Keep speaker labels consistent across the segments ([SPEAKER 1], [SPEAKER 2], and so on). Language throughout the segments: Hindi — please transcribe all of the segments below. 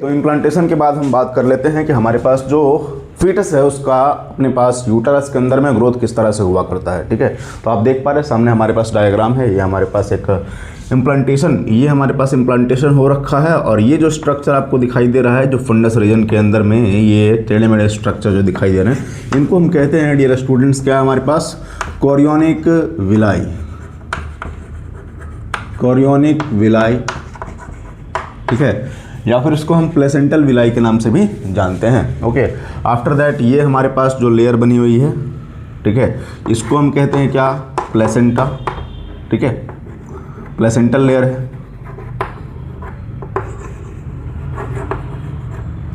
[SPEAKER 1] तो इम्प्लांटेशन के बाद हम बात कर लेते हैं कि हमारे पास जो फीटस है उसका अपने पास यूटरस के अंदर में ग्रोथ किस तरह से हुआ करता है। ठीक है, तो आप देख पा रहे हैं सामने हमारे पास डायग्राम है, ये हमारे पास एक इम्प्लांटेशन, ये हमारे पास इम्प्लांटेशन हो रखा है। और ये जो स्ट्रक्चर आपको दिखाई दे रहा है जो फंडस रीजन के अंदर में ये टेढ़े मेढ़े स्ट्रक्चर जो दिखाई दे रहे हैं, इनको हम कहते हैं डियर स्टूडेंट्स क्या है हमारे पास, कोरियोनिक विलाई, कोरियोनिक विलाई। ठीक है, या फिर इसको हम प्लेसेंटल विलाई के नाम से भी जानते हैं। ओके, आफ्टर दैट ये हमारे पास जो लेयर बनी हुई है, ठीक है, इसको हम कहते हैं क्या, प्लेसेंटा। ठीक है, प्लेसेंटल लेयर है।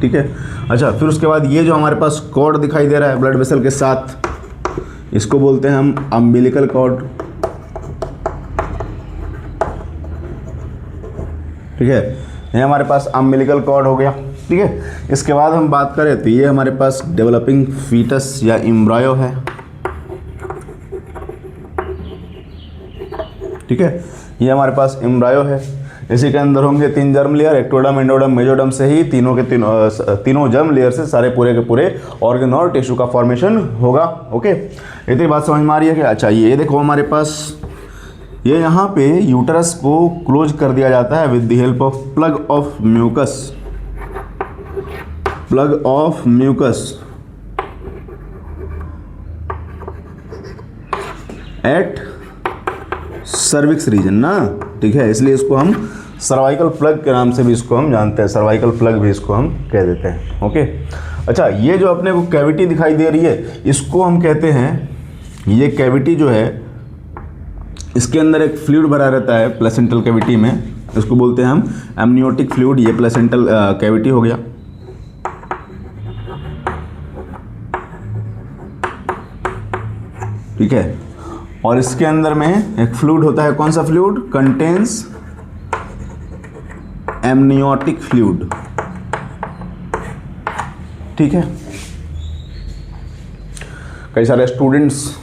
[SPEAKER 1] ठीक है, अच्छा, फिर उसके बाद ये जो हमारे पास कॉर्ड दिखाई दे रहा है ब्लड वेसल के साथ, इसको बोलते हैं हम अम्बिलिकल कॉर्ड। ठीक है, ये हमारे पास अम्बिलिकल कॉर्ड हो गया। ठीक है, इसके बाद हम बात करें तो ये हमारे पास डेवलपिंग फीटस या एम्ब्रायो है। ठीक है, ये हमारे पास एम्ब्रायो है। इसी के अंदर होंगे 3 germ layer, ectoderm, endoderm, mesoderm से ही तीनों जर्म लेयर से सारे पूरे के पूरे ऑर्गन और टिश्यू का फॉर्मेशन होगा। ओके, इतनी बात समझ में आ रही है क्या? अच्छा, ये देखो हमारे पास ये यहाँ पे यूटरस को क्लोज कर दिया जाता है with the help of plug of mucus, plug of mucus at cervix region ना। ठीक है, इसलिए इसको हम सर्वाइकल प्लग के नाम से भी इसको हम जानते हैं, सर्वाइकल प्लग भी इसको हम कह देते हैं। ओके, अच्छा, ये जो अपने को कैविटी दिखाई दे रही है इसको हम कहते हैं, ये कैविटी जो है इसके अंदर एक फ्लूइड भरा रहता है प्लेसेंटल कैविटी में, इसको बोलते हैं हम एमनियोटिक फ्लूइड। ये प्लेसेंटल कैविटी हो गया। ठीक है, और इसके अंदर में एक फ्लूइड होता है, कौन सा फ्लूइड, कंटेन्स एमनियोटिक फ्लूइड। ठीक है, कई सारे स्टूडेंट्स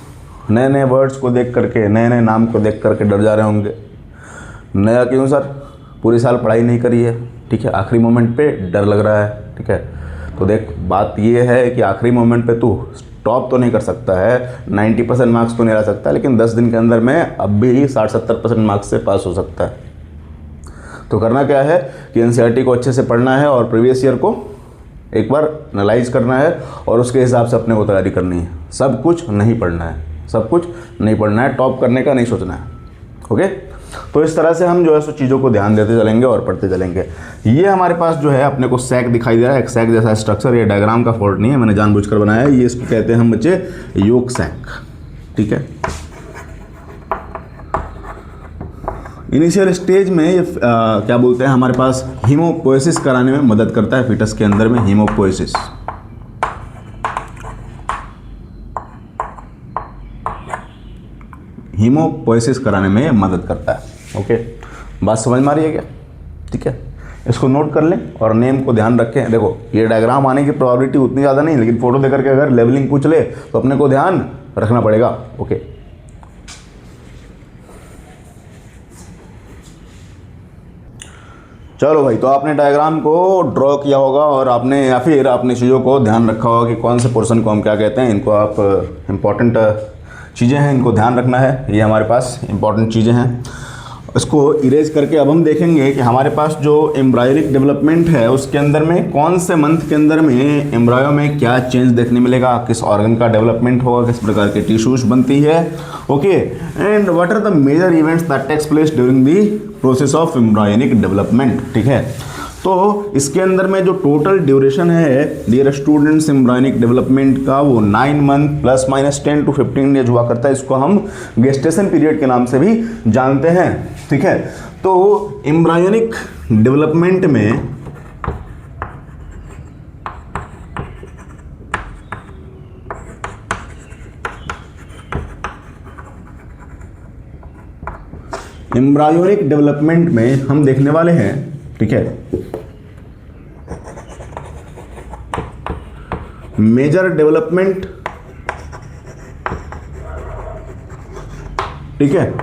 [SPEAKER 1] नए नए वर्ड्स को देख करके, नए नए नाम को देख करके डर जा रहे होंगे। नया क्यों सर, पूरी साल पढ़ाई नहीं करी है। ठीक है, आखिरी मोमेंट पे डर लग रहा है। ठीक है, तो देख बात ये है कि आखिरी मोमेंट पे तू टॉप तो नहीं कर सकता है, 90% मार्क्स तो नहीं ला सकता, लेकिन 10 दिन के अंदर में अब भी 60-70% मार्क्स से पास हो सकता है। तो करना क्या है कि एनसीईआरटी को अच्छे से पढ़ना है और प्रीवियस ईयर को एक बार एनालाइज करना है और उसके हिसाब से अपने को तैयारी करनी है। सब कुछ नहीं पढ़ना है, सब कुछ नहीं पढ़ना है, टॉप करने का नहीं सोचना है। ओके, तो इस तरह से हम जो है सो चीज़ों को ध्यान देते चलेंगे और पढ़ते चलेंगे। ये हमारे पास जो है अपने को सैक दिखाई दे रहा है, एक सैक जैसा स्ट्रक्चर। ये डायग्राम का फॉल्ट नहीं है, मैंने जानबूझकर बनाया है। ये इसको कहते हैं हम बच्चे योक सैक। ठीक है, इनिशियल स्टेज में ये क्या बोलते हैं, हमारे पास हीमोपोएसिस कराने में मदद करता है फीटस के अंदर में, हीमोपोएसिस। हीमोपोएसिस कराने में मदद करता है। ओके, बात समझ में आ रही है क्या? ठीक है, इसको नोट कर लें और नेम को ध्यान रखें। देखो ये डायग्राम आने की प्रोबेबिलिटी उतनी ज़्यादा नहीं, लेकिन फोटो देकर के अगर लेवलिंग पूछ ले तो अपने को ध्यान रखना पड़ेगा। ओके, चलो भाई, तो आपने डायग्राम को ड्रॉ किया होगा और आपने या फिर आपने चीज़ों को ध्यान रखा होगा कि कौन से पोर्शन को हम क्या कहते हैं। इनको आप इम्पॉर्टेंट चीज़ें हैं, इनको ध्यान रखना है। ये हमारे पास इंपॉर्टेंट चीज़ें हैं, इसको इरेज करके अब हम देखेंगे कि हमारे पास जो एम्ब्रायोनिक डेवलपमेंट है उसके अंदर में कौन से मंथ के अंदर में एम्ब्रायो में क्या चेंज देखने मिलेगा, किस ऑर्गन का डेवलपमेंट होगा, किस प्रकार के टिश्यूज बनती है। Okay, and what are the major events that takes place during the process of embryonic development. ठीक है, तो इसके अंदर में जो टोटल ड्यूरेशन है डियर स्टूडेंट्स एम्ब्रायोनिक डेवलपमेंट का, वो 9 month plus minus 10 to 15 days हुआ करता है। इसको हम गेस्टेशन पीरियड के नाम से भी जानते हैं। ठीक है, तो एम्ब्रायोनिक डेवलपमेंट में हम देखने वाले हैं, ठीक है, मेजर डेवलपमेंट, ठीक है,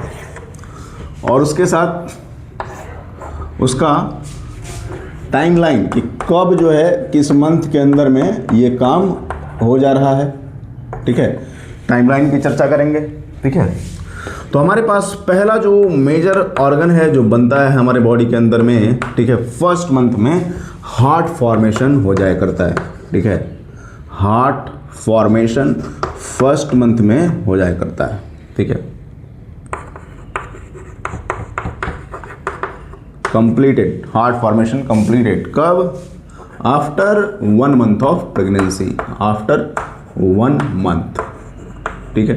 [SPEAKER 1] और उसके साथ उसका टाइमलाइन कि कब जो है किस मंथ के अंदर में ये काम हो जा रहा है, ठीक है, टाइमलाइन की चर्चा करेंगे, ठीक है। तो हमारे पास पहला जो मेजर ऑर्गन है जो बनता है हमारे बॉडी के अंदर में, ठीक है, फर्स्ट मंथ में हार्ट फॉर्मेशन हो जाया करता है, ठीक है, हार्ट फॉर्मेशन फर्स्ट मंथ में हो जाया करता है, ठीक है। कंप्लीटेड, हार्ट फॉर्मेशन कंप्लीटेड कब? After 1 month of pregnancy, after 1 month, ठीक है,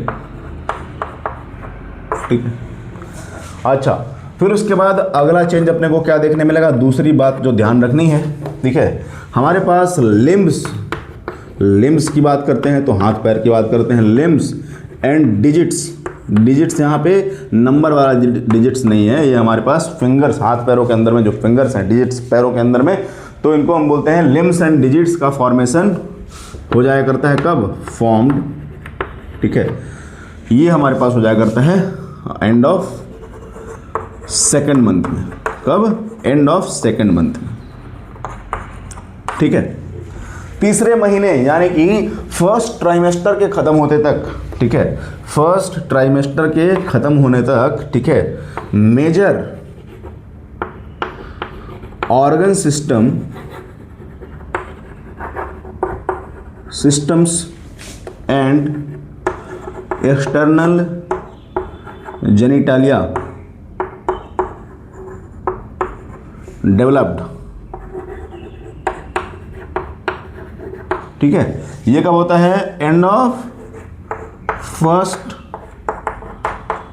[SPEAKER 1] ठीक है। अच्छा, फिर उसके बाद अगला चेंज अपने को क्या देखने मिलेगा? दूसरी बात जो ध्यान रखनी है, ठीक है, हमारे पास लिम्स की बात करते हैं तो हाथ पैर की बात करते हैं, लिम्स एंड डिजिट्स यहाँ पे नंबर वाला डिजिट्स नहीं है, ये हमारे पास फिंगर्स, हाथ पैरों के अंदर में जो फिंगर्स हैं, डिजिट्स पैरों के अंदर में, तो इनको हम बोलते हैं लिम्स एंड डिजिट्स का फॉर्मेशन हो जाया करता है कब? फॉर्म्ड, ठीक है, ये हमारे पास हो जाया करता है एंड ऑफ सेकेंड मंथ में। कब? एंड ऑफ सेकेंड मंथ में, ठीक है। तीसरे महीने यानी कि फर्स्ट ट्राइमेस्टर के खत्म होते तक, ठीक है, फर्स्ट ट्राइमेस्टर के खत्म होने तक, ठीक है, major organ systems and external genitalia developed, ठीक है। ये कब होता है? End of first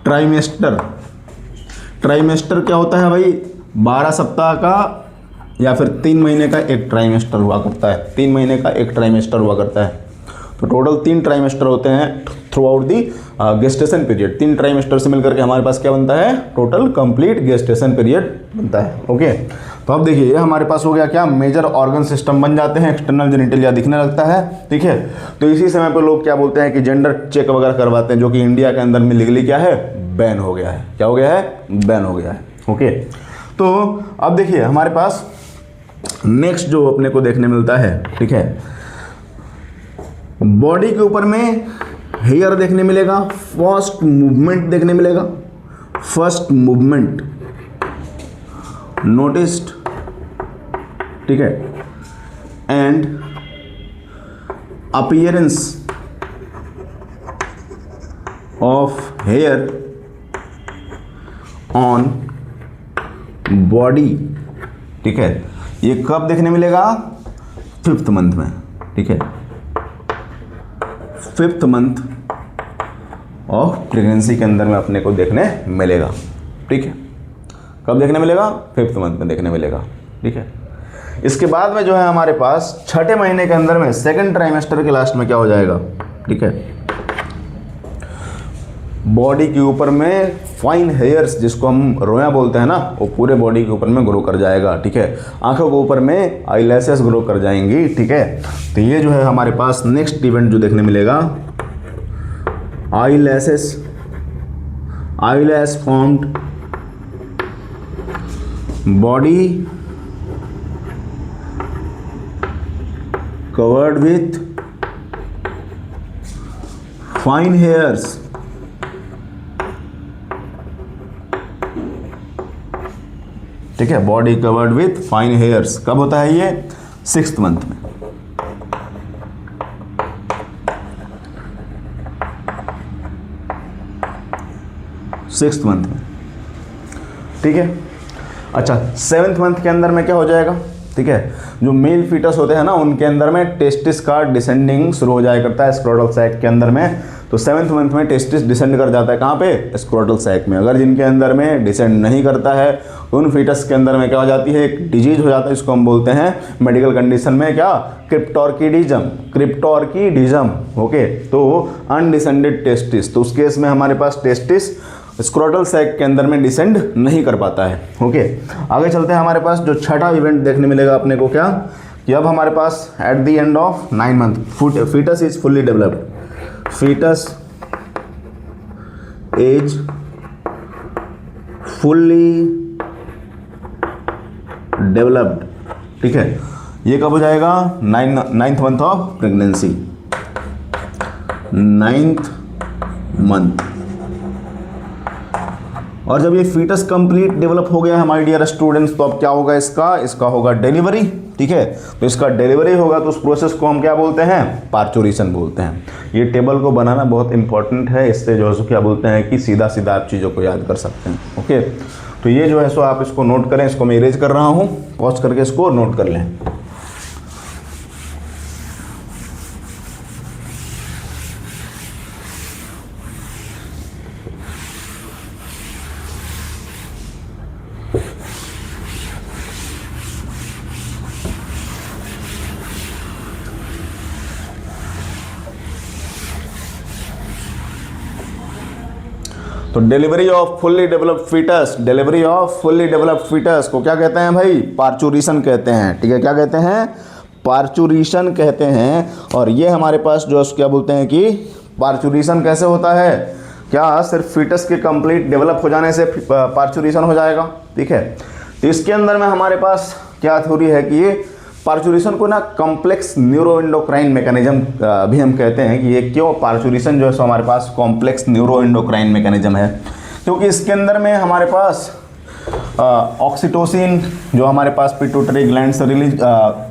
[SPEAKER 1] trimester. Trimester क्या होता है भाई? 12 सप्ताह का या फिर 3 महीने का एक ट्राइमेस्टर हुआ करता है, 3 महीने का एक ट्राइमेस्टर हुआ करता है। तो टोटल 3 ट्राइमेस्टर होते हैं through out the gestation period. 3 trimester से मिलकर के हमारे पास क्या बनता है? टोटल कंप्लीट गेस्टेशन पीरियड बनता है, ओके। तो अब देखिए, ये हमारे पास हो गया क्या? मेजर ऑर्गन सिस्टम बन जाते हैं, एक्सटर्नल जेनिटलिया दिखने लगता है, ठीक है। तो इसी समय पे लोग क्या बोलते हैं कि जेंडर चेक वगैरह करवाते हैं, जो कि इंडिया के अंदर में लीगली क्या है? बैन हो गया है। क्या हो गया है? बैन हो गया है, ओके। तो अब देखिए हमारे पास नेक्स्ट जो अपने को देखने मिलता है, ठीक है, बॉडी के ऊपर में हेयर देखने मिलेगा, फर्स्ट मूवमेंट देखने मिलेगा, फर्स्ट मूवमेंट नोटिस्ड, ठीक है, and appearance of hair on body, ठीक है। ये कब देखने मिलेगा? 5th मंथ में, ठीक है, 5th मंथ ऑफ प्रेगनेंसी के अंदर में अपने को देखने मिलेगा, ठीक है। कब देखने मिलेगा? 5th मंथ में देखने मिलेगा, ठीक है। इसके बाद में जो है हमारे पास 6ठे महीने के अंदर में सेकंड ट्राइमेस्टर के लास्ट में क्या हो जाएगा, ठीक है, बॉडी के ऊपर में फाइन हेयर्स, जिसको हम रोया बोलते हैं ना, वो पूरे बॉडी के ऊपर में ग्रो कर जाएगा, ठीक है। आंखों के ऊपर में आईलैशेस ग्रो कर जाएंगी, ठीक है। तो ये जो है हमारे पास नेक्स्ट इवेंट जो देखने मिलेगा, eyelash formed, body covered with fine hairs, ठीक है, body covered with fine hairs. कब होता है ये? 6th मंथ में, सिक्स्थ मंथ में, ठीक है। अच्छा, 7th मंथ के अंदर में क्या हो जाएगा, ठीक है, जो मेल फीटस होते हैं ना, उनके अंदर में टेस्टिस का डिसेंडिंग शुरू हो जाया करता है स्क्रोटल सैक के अंदर में। तो 7th मंथ में टेस्टिस डिसेंड कर जाता है, कहाँ पे? स्क्रोटल सैक में। अगर जिनके अंदर में डिसेंड नहीं करता है, उन फीटस के अंदर में क्या हो जाती है? एक डिजीज हो जाता है, इसको हम बोलते हैं मेडिकल कंडीशन में क्या? क्रिप्टोर्किडिज्म, ओके। तो अनडिसेंडेड टेस्टिस, तो उस केस में हमारे पास टेस्टिस स्क्रोटल सैक के अंदर में डिसेंड नहीं कर पाता है, ओके। आगे चलते हैं, हमारे पास जो 6ठा इवेंट देखने मिलेगा अपने को क्या, कि अब हमारे पास at the end of 9 month fetus is fully developed, fetus is fully developed, ठीक है। ये कब हो जाएगा? 9th month of pregnancy, 9th month. और जब ये फीटस कंप्लीट डेवलप हो गया हमारे डियर स्टूडेंट्स, तो अब क्या होगा इसका होगा डिलीवरी। ठीक है, तो इसका डिलीवरी होगा तो उस प्रोसेस को हम क्या बोलते हैं? पार्चुरेशन बोलते हैं। ये टेबल को बनाना बहुत इंपॉर्टेंट है, इससे जो है सो क्या बोलते हैं कि सीधा सीधा आप चीज़ों को याद कर सकते हैं। ओके, तो ये जो है सो आप इसको नोट करें, इसको मैं इरेज कर रहा हूँ, पॉज करके इसको नोट कर लें। तो delivery of fully developed foetus, delivery of fully developed foetus को क्या कहते हैं भाई? पार्चुरेशन कहते हैं। ठीक है, क्या कहते हैं? पार्चुरेशन कहते हैं। और ये हमारे पास जो क्या बोलते हैं कि पार्चुरेशन कैसे होता है? क्या सिर्फ फीटस के कंप्लीट डेवलप हो जाने से पार्चुरेशन हो जाएगा? ठीक है, तो इसके अंदर में हमारे पास क्या थ्योरी है कि ये पार्चुरेशन को ना कॉम्प्लेक्स न्यूरो एंडोक्राइन मैकेनिज्म भी हम कहते हैं कि ये क्यों पार्चुरेशन जो है सो हमारे पास कॉम्प्लेक्स न्यूरो एंडोक्राइन मैकेनिज्म है, क्योंकि इसके अंदर में हमारे पास ऑक्सीटोसिन जो हमारे पास पिट्यूटरी ग्लैंड से रिलीज,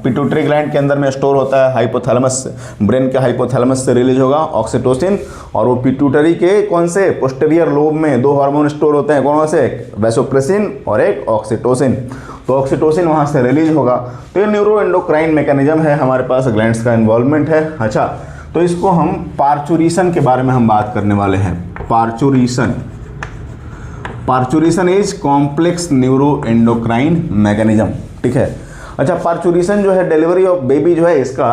[SPEAKER 1] पिट्यूटरी ग्लैंड के अंदर में स्टोर होता है, हाइपोथैलेमस, ब्रेन के हाइपोथैलेमस से रिलीज होगा ऑक्सीटोसिन। और वो पिट्यूटरी के कौन से पोस्टीरियर लोब में 2 हार्मोन स्टोर होते हैं, कौन से? एक वैसोप्रेसिन और एक ऑक्सीटोसिन। तो ऑक्सीटोसिन वहाँ से रिलीज होगा। तो ये न्यूरो एंडोक्राइन मैकेनिज्म है, हमारे पास ग्लैंड्स का इन्वॉल्वमेंट है। अच्छा, तो इसको हम पार्चुरेशन के बारे में हम बात करने वाले हैं। Parturition, parturition is complex neuro endocrine mechanism. ठीक है, अच्छा, पार्चुरेशन जो है डिलीवरी ऑफ बेबी जो है इसका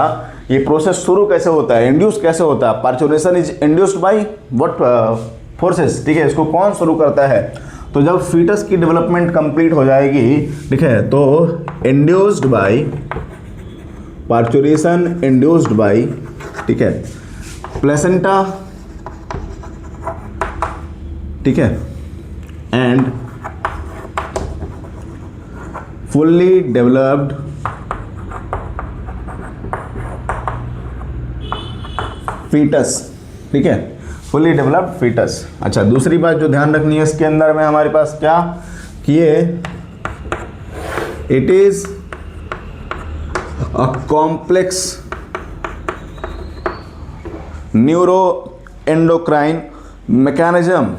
[SPEAKER 1] ये प्रोसेस शुरू कैसे होता है, इंड्यूस कैसे होता है? Parturition is induced by what forces? ठीक है, इसको कौन शुरू करता है? तो जब फीटस की डेवलपमेंट कंप्लीट हो जाएगी, ठीक है, तो induced by parturition, induced by, ठीक है, प्लेसेंटा, ठीक है, एंड फुल्ली डेवलप्ड फीटस। ठीक है, फुल्ली डेवलप्ड फीटस। अच्छा, दूसरी बात जो ध्यान रखनी है इसके अंदर में हमारे पास क्या किए, it is a complex neuro endocrine mechanism.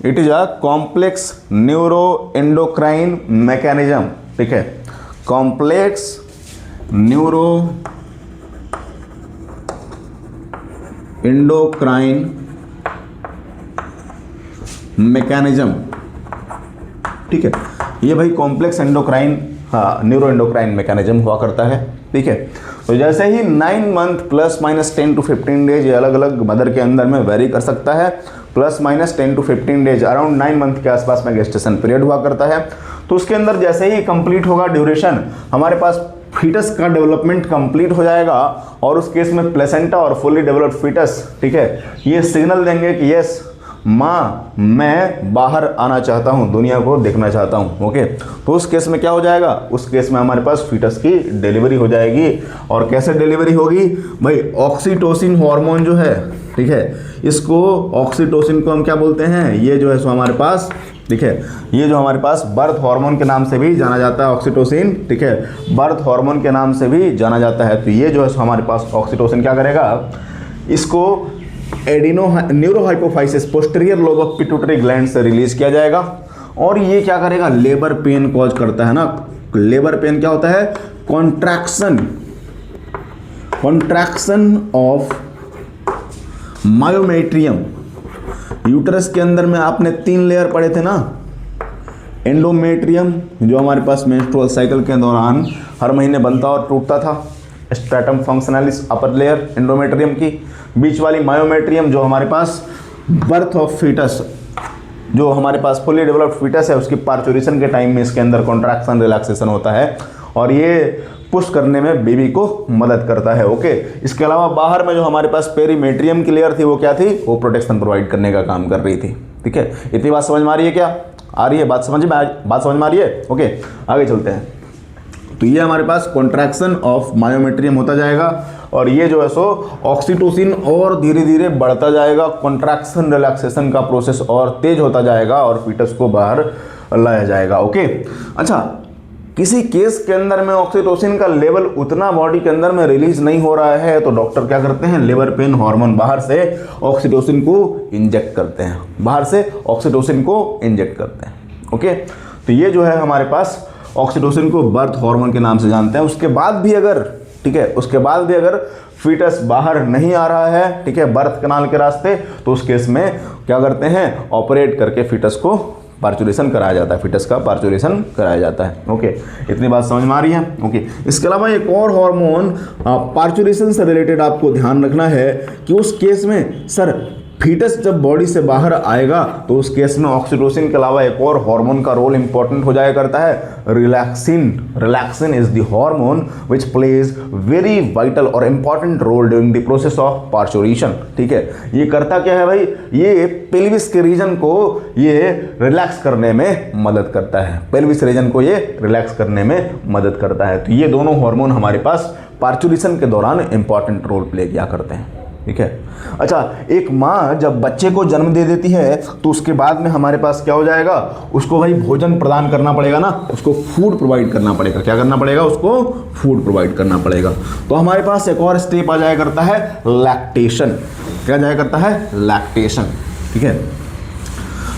[SPEAKER 1] It is a complex neuro endocrine mechanism. ठीक है, कॉम्प्लेक्स न्यूरो एंडोक्राइन मैकेनिज्म। ठीक है, ये भाई कॉम्प्लेक्स एंडोक्राइन, हाँ, न्यूरो एंडोक्राइन मैकेनिज्म हुआ करता है। ठीक है, तो जैसे ही 9 month plus minus 10 to 15 days, ये अलग अलग मदर के अंदर में वेरी कर सकता है, plus minus 10 to 15 days, around 9 month के आसपास में गेस्टेशन पीरियड हुआ करता है। तो उसके अंदर जैसे ही कंप्लीट होगा ड्यूरेशन, हमारे पास फीटस का डेवलपमेंट कंप्लीट हो जाएगा और उस केस में प्लेसेंटा और फुल्ली डेवलप्ड फीटस, ठीक है, ये सिग्नल देंगे कि यस माँ मैं बाहर आना चाहता हूँ, दुनिया को देखना चाहता हूँ। ओके, तो उस केस में क्या हो जाएगा? उस केस में हमारे पास फीटस की डिलीवरी हो जाएगी। और कैसे डिलीवरी होगी भाई? ऑक्सीटोसिन हार्मोन जो है, ठीक है, इसको ऑक्सीटोसिन को हम क्या बोलते हैं? ये जो है सो हमारे पास, ठीक है, ये जो हमारे पास बर्थ हार्मोन के नाम से भी जाना जाता है ऑक्सीटोसिन। ठीक है, बर्थ हार्मोन के नाम से भी जाना जाता है। तो ये जो है सो हमारे पास ऑक्सीटोसिन क्या करेगा? इसको adeno neurohypophysis posterior lobe of pituitary gland से रिलीज किया जाएगा। और ये क्या करेगा? लेबर पेन कॉज करता है ना। लेबर पेन क्या होता है? Contraction of myometrium. यूटरस के अंदर में आपने 3 लेयर पढ़े थे ना, एंडोमेट्रियम जो हमारे पास मेंस्ट्रुअल साइकिल के दौरान हर महीने बनता और टूटता था, स्ट्रैटम फंक्शनलिस अपर लेयर एंडोमेट्रियम की, बीच वाली मायोमेट्रियम जो हमारे पास बर्थ ऑफ फीटस, जो हमारे पास फुली डेवलप्ड फीटस है उसकी पार्चुरेशन के टाइम में इसके अंदर कॉन्ट्रैक्शन रिलैक्सेशन होता है और ये पुश करने में बेबी को मदद करता है। ओके, इसके अलावा बाहर में जो हमारे पास पेरीमेट्रियम की लेयर थी वो क्या थी? वो प्रोटेक्शन प्रोवाइड करने का काम कर रही थी। ठीक है, इतनी बात समझ में आ रही है क्या? आ रही है बात समझ में आ रही है? ओके, आगे चलते हैं। तो ये हमारे पास कॉन्ट्रैक्शन ऑफ मायोमेट्रियम होता जाएगा और ये जो है सो ऑक्सीटोसिन और धीरे धीरे बढ़ता जाएगा, कॉन्ट्रैक्शन रिलैक्सेशन का प्रोसेस और तेज होता जाएगा और फीटस को बाहर लाया जाएगा। ओके, अच्छा, किसी केस के अंदर में ऑक्सीटोसिन का लेवल उतना बॉडी के अंदर में रिलीज नहीं हो रहा है तो डॉक्टर क्या करते हैं, लिवर पेन हार्मोन बाहर से ऑक्सीटोसिन को इंजेक्ट करते हैं, बाहर से ऑक्सीटोसिन को इंजेक्ट करते हैं। ओके, तो ये जो है हमारे पास ऑक्सीटोसिन को बर्थ हार्मोन के नाम से जानते हैं। उसके बाद भी अगर, ठीक है, उसके बाद भी अगर फीटस बाहर नहीं आ रहा है, ठीक है, बर्थ कनाल के रास्ते, तो उस केस में क्या करते हैं, ऑपरेट करके फीटस को पार्चुरेशन कराया जाता है, फीटस का पार्चुरेशन कराया जाता है। ओके, इतनी बात समझ में आ रही है। ओके, इसके अलावा एक और हार्मोन पार्चुरेशन से रिलेटेड आपको ध्यान रखना है कि उस केस में सर फीटस जब बॉडी से बाहर आएगा तो उस केस में ऑक्सीटोसिन के अलावा एक और हार्मोन का रोल इंपॉर्टेंट हो जाया करता है, relaxin. Relaxin is the hormone which plays very vital और important role during the process of parturition. ठीक है, ये करता क्या है भाई, ये पेल्विस के रीजन को ये रिलैक्स करने में मदद करता है, पेल्विस रीजन को ये रिलैक्स करने में मदद करता है। तो ये दोनों हार्मोन हमारे पास पार्चुरेशन के दौरान इंपॉर्टेंट रोल प्ले किया करते हैं। ठीक है, अच्छा, एक माँ जब बच्चे को जन्म दे देती है तो उसके बाद में हमारे पास क्या हो जाएगा, उसको भाई भोजन प्रदान करना पड़ेगा ना, उसको फूड प्रोवाइड करना पड़ेगा। क्या करना पड़ेगा, उसको फूड प्रोवाइड करना पड़ेगा। तो हमारे पास एक और स्टेप आ जाया करता है लैक्टेशन। क्या जाया करता है, लैक्टेशन। ठीक है,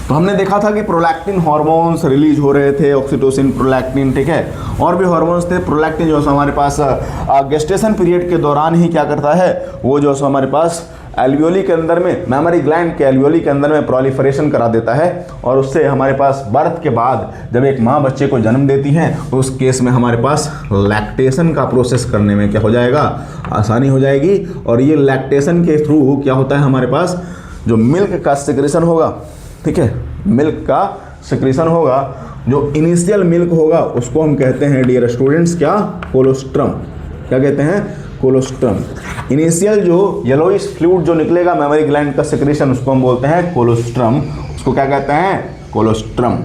[SPEAKER 1] तो हमने देखा था कि प्रोलैक्टिन हार्मोन्स रिलीज हो रहे थे, ऑक्सीटोसिन, प्रोलैक्टिन, ठीक है, और भी हार्मोन्स थे। प्रोलैक्टिन जो है हमारे पास गेस्टेशन पीरियड के दौरान ही क्या करता है, वो जो है हमारे पास एल्वियोली के अंदर में, मैमरी ग्लैंड के एल्वियोली के अंदर में प्रोलिफरेशन करा देता है और उससे हमारे पास बर्थ के बाद जब एक माँ बच्चे को जन्म देती है तो उस केस में हमारे पास लैक्टेशन का प्रोसेस करने में क्या हो जाएगा, आसानी हो जाएगी। और ये लैक्टेशन के थ्रू क्या होता है, हमारे पास जो मिल्क का सिक्रेशन होगा, ठीक है, मिल्क का सिक्रेशन होगा, जो इनिशियल मिल्क होगा उसको हम कहते हैं डियर स्टूडेंट्स क्या, कोलोस्ट्रम। क्या कहते हैं, कोलोस्ट्रम। इनिशियल जो येलोइश फ्लूइड जो निकलेगा मैमरी ग्लैंड का सिक्रेशन, उसको हम बोलते हैं कोलोस्ट्रम। उसको क्या कहते हैं, कोलोस्ट्रम।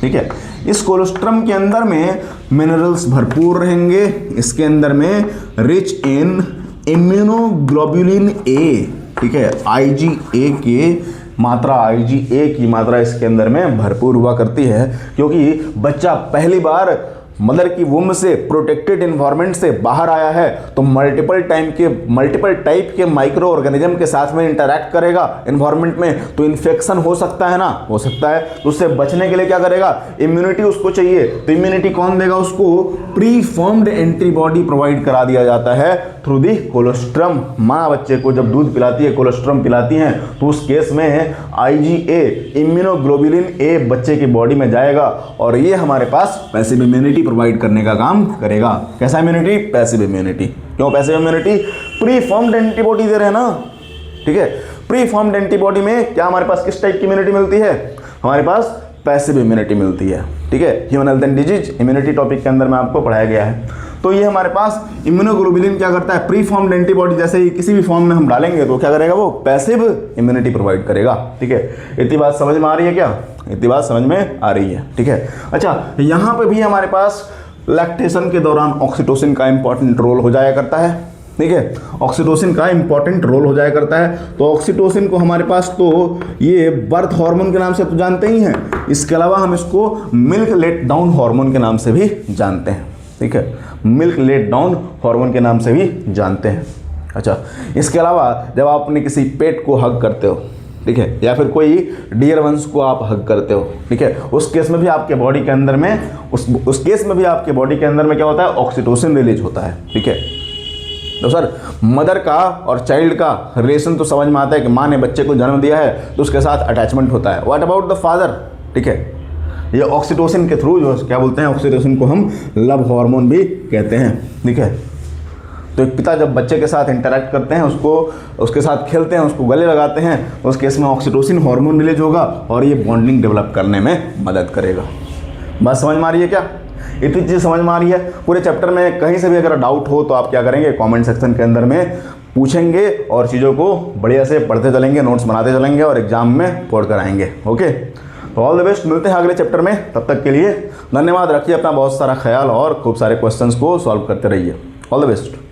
[SPEAKER 1] ठीक है, इस कोलोस्ट्रम के अंदर में मिनरल्स भरपूर रहेंगे, इसके अंदर में रिच इन इम्यूनोग्लोबुलिन ए, ठीक है, IgA की मात्रा, IgA की मात्रा इसके अंदर में भरपूर हुआ करती है, क्योंकि बच्चा पहली बार मदर की वुम से प्रोटेक्टेड इन्वायरमेंट से बाहर आया है तो मल्टीपल टाइप के माइक्रो ऑर्गेनिज्म के साथ में इंटरैक्ट करेगा इन्वायरमेंट में, तो इन्फेक्शन हो सकता है ना, हो सकता है। तो उससे बचने के लिए क्या करेगा, इम्यूनिटी उसको चाहिए, तो इम्यूनिटी कौन देगा उसको, प्री फॉर्म्ड एंटीबॉडी प्रोवाइड करा दिया जाता है थ्रू दी कोलोस्ट्रम। माँ बच्चे को जब दूध पिलाती है, कोलोस्ट्रम पिलाती है, तो उस केस में IgA इम्यूनोग्लोबुलिन ए बच्चे की बॉडी में जाएगा और ये हमारे पास पैसिव इम्यूनिटी प्रोवाइड करने का काम करेगा। कैसा इम्यूनिटी, पैसिव इम्यूनिटी। क्यों passive immunity, pre formed antibody दे रहे हैं ना, ठीक है, प्री फॉर्म्ड एंटीबॉडी में क्या हमारे पास किस टाइप की इम्यूनिटी मिलती है, हमारे पास पैसिव इम्यूनिटी मिलती है। ठीक है, human health and disease immunity topic के अंदर में आपको पढ़ाया गया है। तो ये हमारे पास इम्यूनोग्लोबुलिन क्या करता है, प्री फॉर्म्ड एंटीबॉडी जैसे ही किसी भी फॉर्म में हम डालेंगे तो क्या करेगा, वो पैसिव इम्यूनिटी प्रोवाइड करेगा। ठीक है, इतनी बात समझ में आ रही है क्या, इतनी बात समझ में आ रही है। ठीक है, अच्छा, यहाँ पे भी हमारे पास लैक्टेशन के दौरान ऑक्सीटोसिन का इंपॉर्टेंट रोल हो जाया करता है। ठीक है, ऑक्सीटोसिन का इंपॉर्टेंट रोल हो जाया करता है। तो ऑक्सीटोसिन को हमारे पास तो ये बर्थ हार्मोन के नाम से तो जानते ही हैं, इसके अलावा हम इसको मिल्क लेट डाउन हार्मोन के नाम से भी जानते हैं। ठीक है, मिल्क लेट डाउन हार्मोन के नाम से भी जानते हैं। अच्छा, इसके अलावा जब आप अपने किसी पेट को हग करते हो, ठीक है, या फिर कोई डियर वंस को आप हग करते हो, ठीक है, उस केस में भी आपके बॉडी के अंदर में उस केस में भी आपके बॉडी के अंदर में क्या होता है, ऑक्सीटोसिन रिलीज होता है। ठीक है, तो सर मदर का और चाइल्ड का रिलेशन तो समझ में आता है कि माँ ने बच्चे को जन्म दिया है तो उसके साथ अटैचमेंट होता है। व्हाट अबाउट द फादर, ठीक है, ये ऑक्सीटोसिन के थ्रू जो क्या बोलते हैं, ऑक्सीटोसिन को हम लव हार्मोन भी कहते हैं। ठीक है, तो एक पिता जब बच्चे के साथ इंटरैक्ट करते हैं, उसके साथ खेलते हैं, उसको गले लगाते हैं, उस केस में ऑक्सीटोसिन हार्मोन रिलीज होगा और ये बॉन्डिंग डेवलप करने में मदद करेगा। बात समझ में आ रही है क्या, इतनी चीज़ समझ में आ रही है। पूरे चैप्टर में कहीं से भी अगर डाउट हो तो आप क्या करेंगे, कमेंट सेक्शन के अंदर में पूछेंगे और चीज़ों को बढ़िया से पढ़ते चलेंगे, नोट्स बनाते चलेंगे और एग्जाम में पढ़ कर आएंगे। ओके, तो ऑल द बेस्ट, मिलते हैं अगले चैप्टर में, तब तक के लिए धन्यवाद, रखिए अपना बहुत सारा ख्याल और खूब सारे क्वेश्चंस को सॉल्व करते रहिए। All the best.